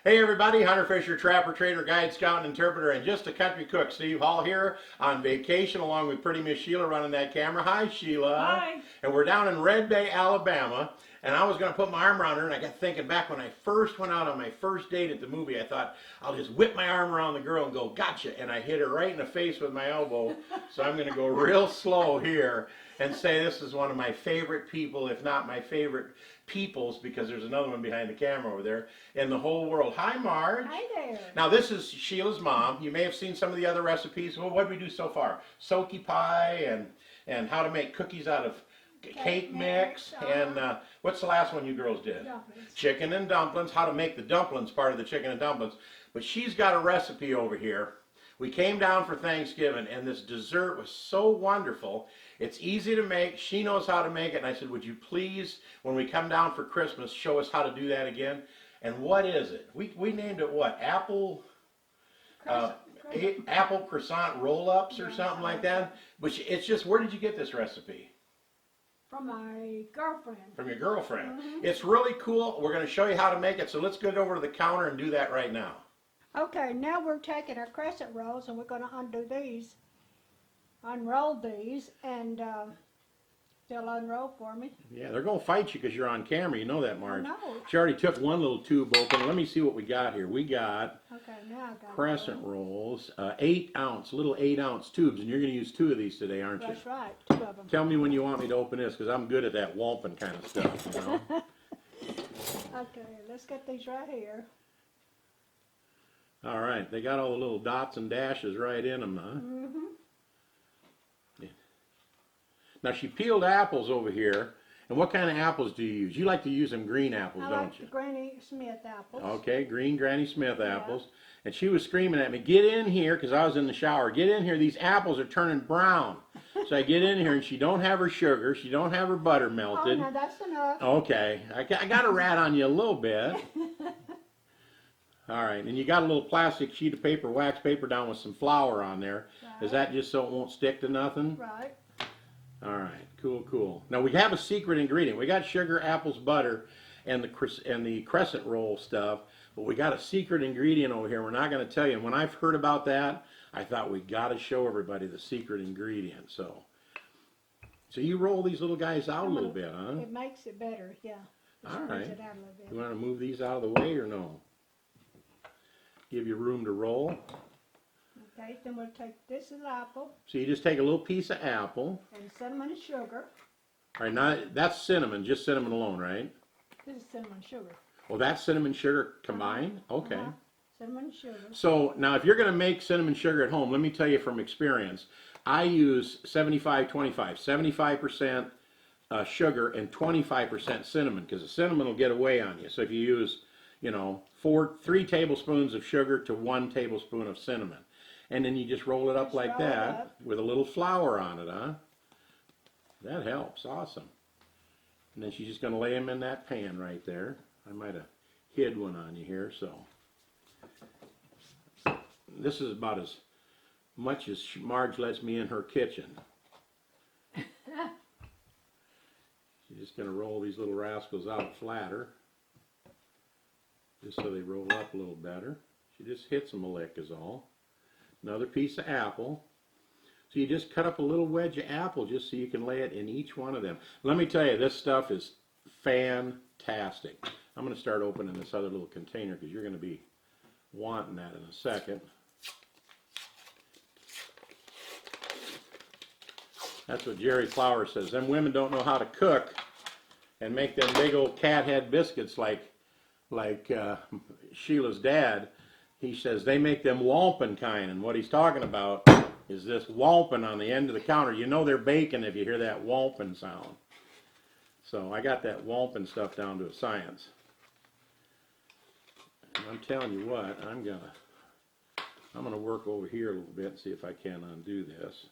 Hey everybody, Hunter Fisher, Trapper, Trader, Guide, Scout, and Interpreter, and just a country cook. Steve Hall here on vacation along with pretty Miss Sheila running that camera. Hi Sheila. Hi. And we're down in Red Bay, Alabama, and I was going to put my arm around her, and I got thinking back when I first went out on my first date at the movie, I thought, I'll just whip my arm around the girl and go, gotcha, and I hit her right in the face with my elbow, so I'm going to go real slow here and say this is one of my favorite people, if not my favorite peoples, because there's another one behind the camera over there, in the whole world. Hi, Marge. Hi there. Now, this is Sheila's mom. You may have seen some of the other recipes. Well, what did we do so far? Soaky pie and how to make cookies out of cake mix. And what's the last one you girls did? Dumplings. Chicken and dumplings. How to make the dumplings part of the chicken and dumplings. But she's got a recipe over here. We came down for Thanksgiving, and this dessert was so wonderful. It's easy to make. She knows how to make it. And I said, would you please, when we come down for Christmas, show us how to do that again? And what is it? We named it what? Apple Croissant Roll Ups or something like that? But it's just, where did you get this recipe? From my girlfriend. From your girlfriend. Mm-hmm. It's really cool. We're going to show you how to make it. So let's get over to the counter and do that right now. Okay, now we're taking our crescent rolls and we're going to undo these, unroll these, and they'll unroll for me. Yeah, they're going to fight you because you're on camera. You know that, Marge. I know. She already took one little tube open. Let me see what we got here. We got Okay, now I got crescent rolls, 8 ounce, little 8 ounce tubes, and you're going to use 2 of these today, aren't you? That's right, 2 of them. Tell me when you want me to open this, because I'm good at that whomping kind of stuff, you know? Okay, let's get these right here. All right, they got all the little dots and dashes right in them, huh? Mm-hmm. Yeah. Now, she peeled apples over here, and what kind of apples do you use? You like to use them green apples, I don't like you? the Granny Smith apples. Okay, green Granny Smith apples. And she was screaming at me, get in here, because I was in the shower, get in here, these apples are turning brown. So I get in here, and she don't have her sugar, she don't have her butter melted. Oh, no, that's enough. Okay, I got a rat on you a little bit. All right, and you got a little plastic sheet of paper, wax paper down with some flour on there. Right. Is that just so it won't stick to nothing? Right. All right, cool, cool. Now we have a secret ingredient. We got sugar, apples, butter, and the crescent roll stuff, but we got a secret ingredient over here. We're not going to tell you. And when I've heard about that, I thought we got to show everybody the secret ingredient. So you roll these little guys out a little bit, huh? It makes it better, yeah. It All right. it out a little bit. You want to move these out of the way or no? Give you room to roll. Okay, then we'll take this is apple So you just take a little piece of apple. and cinnamon and sugar. All right, now that's cinnamon, just cinnamon alone, right? This is cinnamon sugar. Well, that's cinnamon sugar combined? Okay. Cinnamon and sugar. So now if you're going to make cinnamon sugar at home, let me tell you from experience, I use 75-25, 75% sugar and 25% cinnamon, because the cinnamon will get away on you. So if you use, 3 tablespoons of sugar to 1 tablespoon of cinnamon. And then you just roll it up Just like roll it that up. with a little flour on it, huh? That helps, awesome. And then she's just going to lay them in that pan right there. I might have hid one on you here, so. This is about as much as Marge lets me in her kitchen. She's just going to roll these little rascals out flatter, just so they roll up a little better. She just hits them a lick is all. Another piece of apple. So you just cut up a little wedge of apple just so you can lay it in each one of them. Let me tell you, this stuff is fantastic. I'm going to start opening this other little container because you're going to be wanting that in a second. That's what Jerry Flower says. Them women don't know how to cook and make them big old cat head biscuits like Sheila's dad. He says they make them whomping kind, and what he's talking about is this whomping on the end of the counter. You know they're baking if you hear that whomping sound. So I got that whomping stuff down to a science. And I'm telling you what, I'm gonna work over here a little bit and see if I can undo this.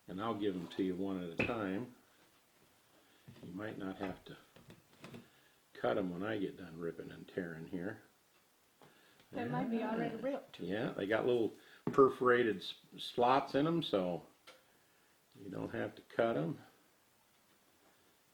And I'll give them to you one at a time. You might not have to cut them when I get done ripping and tearing here. They might be already ripped. Yeah, they got little perforated slots in them, so you don't have to cut them.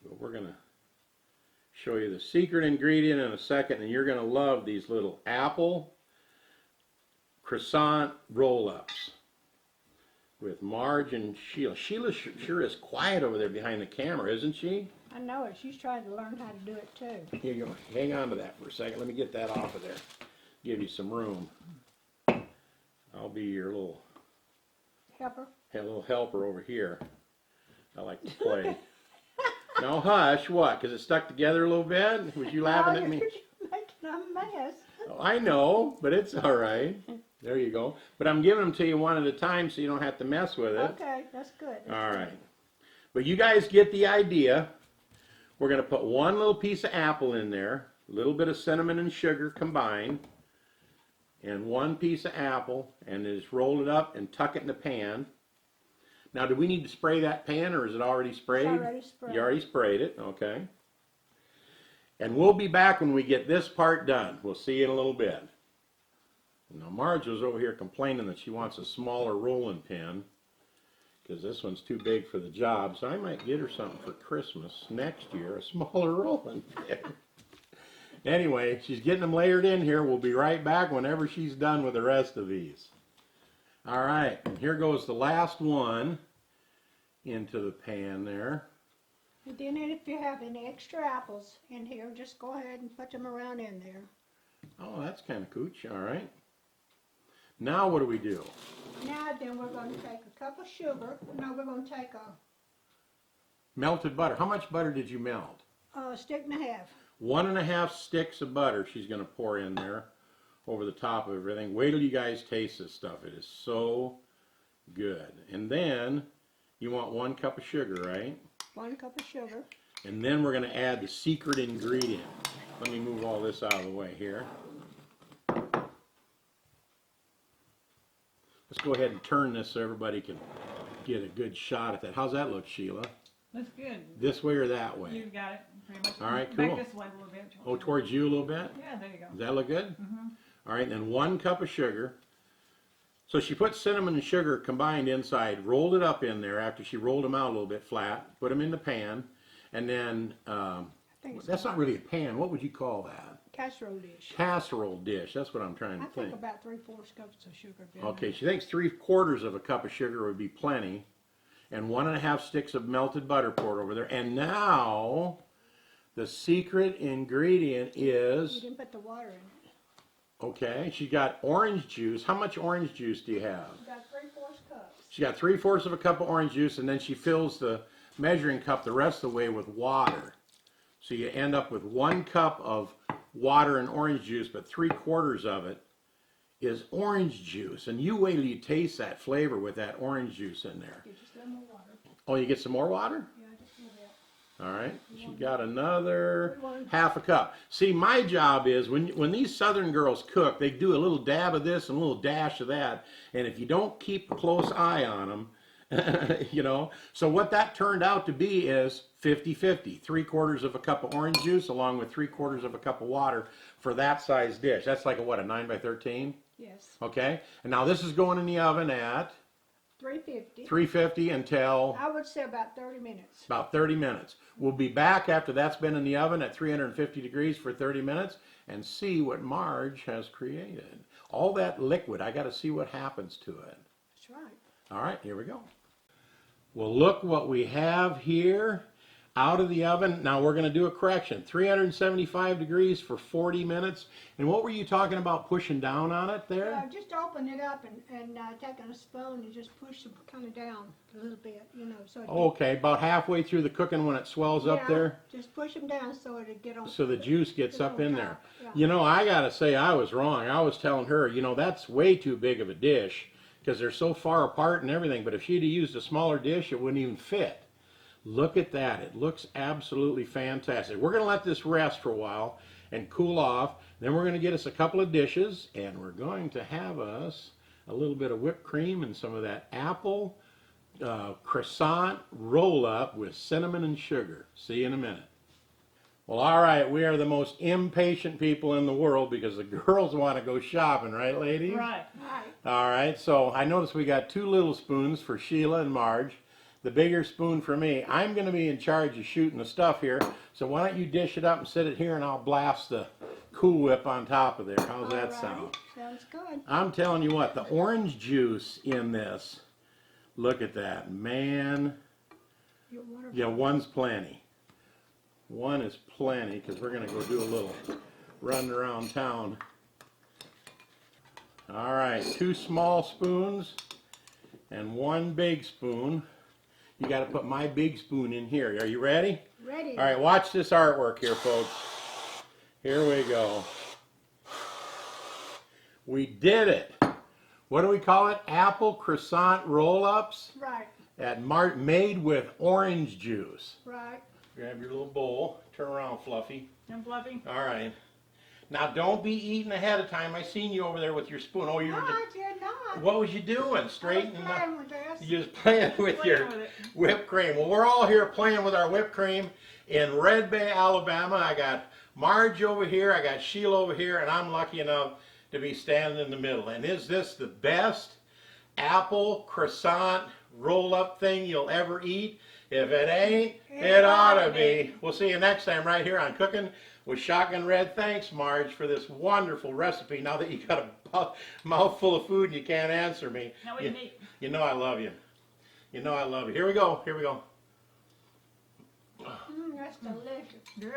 But we're going to show you the secret ingredient in a second, and you're going to love these little Apple Croissant Roll Ups with Marge and Sheila. Sheila sure is quiet over there behind the camera, isn't she? I know it. She's trying to learn how to do it too. Here you go. Hang on to that for a second. Let me get that off of there. Give you some room. I'll be your little helper over here. I like to play. Now hush, what? Because it stuck together a little bit? Was you laughing at me? You're making a mess. Oh, I know, but it's all right. There you go. But I'm giving them to you one at a time so you don't have to mess with it. Okay, that's good. All right. But you guys get the idea. We're going to put one little piece of apple in there, a little bit of cinnamon and sugar combined, and one piece of apple, and just roll it up and tuck it in the pan. Now, do we need to spray that pan, or is it already sprayed? It's already sprayed. You already sprayed it, okay. And we'll be back when we get this part done. We'll see you in a little bit. Now, Marge was over here complaining that she wants a smaller rolling pin, because this one's too big for the job, so I might get her something for Christmas next year, a smaller rolling pin. Anyway, she's getting them layered in here. We'll be right back whenever she's done with the rest of these. All right, and here goes the last one into the pan there. And then if you have any extra apples in here, just go ahead and put them around in there. Oh, that's kind of cooch. All right. Now what do we do? Now then we're going to take a cup of sugar. No, we're going to take a Melted butter. How much butter did you melt? stick and a half. 1.5 sticks of butter she's going to pour in there over the top of everything. Wait till you guys taste this stuff. It is so good. And then you want 1 cup of sugar, right? 1 cup of sugar. And then we're going to add the secret ingredient. Let me move all this out of the way here. Let's go ahead and turn this so everybody can get a good shot at that. How's that look, Sheila? That's good. This way or that way? You got it pretty much. All right, Back cool. this way a little bit. Oh, towards you a little bit? Yeah, there you go. Does that look good? Mm-hmm. All right, and then 1 cup of sugar. So she put cinnamon and sugar combined inside, rolled it up in there after she rolled them out a little bit flat, put them in the pan, and then, that's not really a pan. What would you call that? Casserole dish. Casserole dish. That's what I'm trying to I think think. about 3/4 cups of sugar. Okay, she thinks 3/4 of a cup of sugar would be plenty, and 1.5 sticks of melted butter poured over there. And now, the secret ingredient You is, didn't put the water in it. okay, she got orange juice. How much orange juice do you have? About 3/4 cups. She got 3/4 of a cup of orange juice, and then she fills the measuring cup the rest of the way with water. So you end up with 1 cup of water and orange juice, but 3/4 of it is orange juice. And you wait till you taste that flavor with that orange juice in there. Get just a little more water. Oh, you get some more water? Yeah, just a little bit. All right. She got another half a cup. See, my job is when these Southern girls cook, they do a little dab of this and a little dash of that. And if you don't keep a close eye on them, you know. So what that turned out to be is 50-50. 3/4 of a cup of orange juice along with 3/4 of a cup of water for that size dish. That's like a 9 by 13? Yes. Okay. And now this is going in the oven at 350. 350 until I would say about 30 minutes. about 30 minutes. We'll be back after that's been in the oven at 350 degrees for 30 minutes and see what Marge has created. All that liquid, I got to see what happens to it. That's right. All right, here we go. Well, look what we have here out of the oven. Now we're going to do a correction. 375 degrees for 40 minutes. And what were you talking about pushing down on it there? Just open it up and taking a spoon and just push them kind of down a little bit, you know. So it Okay, about halfway through the cooking when it swells up there. Just push them down so it'll get on. So the juice gets up in there. Yeah. You know, I got to say I was wrong. I was telling her, you know, that's way too big of a dish because they're so far apart and everything. But if she'd have used a smaller dish, it wouldn't even fit. Look at that. It looks absolutely fantastic. We're going to let this rest for a while and cool off. Then we're going to get us a couple of dishes, and we're going to have us a little bit of whipped cream and some of that Apple Croissant Roll Up with cinnamon and sugar. See you in a minute. Well, all right, we are the most impatient people in the world because the girls want to go shopping, right, ladies? Right. Right. All right, so I noticed we got 2 little spoons for Sheila and Marge. the bigger spoon for me. I'm going to be in charge of shooting the stuff here. So why don't you dish it up and sit it here and I'll blast the Cool Whip on top of there. How's that Alrighty, sound? sounds good. I'm telling you what, the orange juice in this, look at that, man. You want to Yeah, one's plenty. One is plenty because we're going to go do a little run around town. All right, 2 small spoons and 1 big spoon. You got to put my big spoon in here. Are you ready? ready? All right, watch this artwork here, folks. Here we go. We did it. What do we call it? Apple Croissant Roll Ups Right, made with orange juice. right. Grab your little bowl. Turn around, Fluffy. I'm fluffy. All right. Now, don't be eating ahead of time. I seen you over there with your spoon. Oh, you were Not, you're not. what was you doing? Straightening I'm up? playing with this. You just playing with your Playing with it. whipped cream. Well, we're all here playing with our whipped cream in Red Bay, Alabama. I got Marge over here. I got Sheila over here, and I'm lucky enough to be standing in the middle. And is this the best apple croissant roll-up thing you'll ever eat? If it ain't, it ought to be. We'll see you next time right here on Cooking with Shotgun Red. Thanks, Marge, for this wonderful recipe. Now that you got a mouthful of food and you can't answer me, Now we you, can eat. you know I love you. You know I love you. Here we go. Here we go. That's delicious. Good.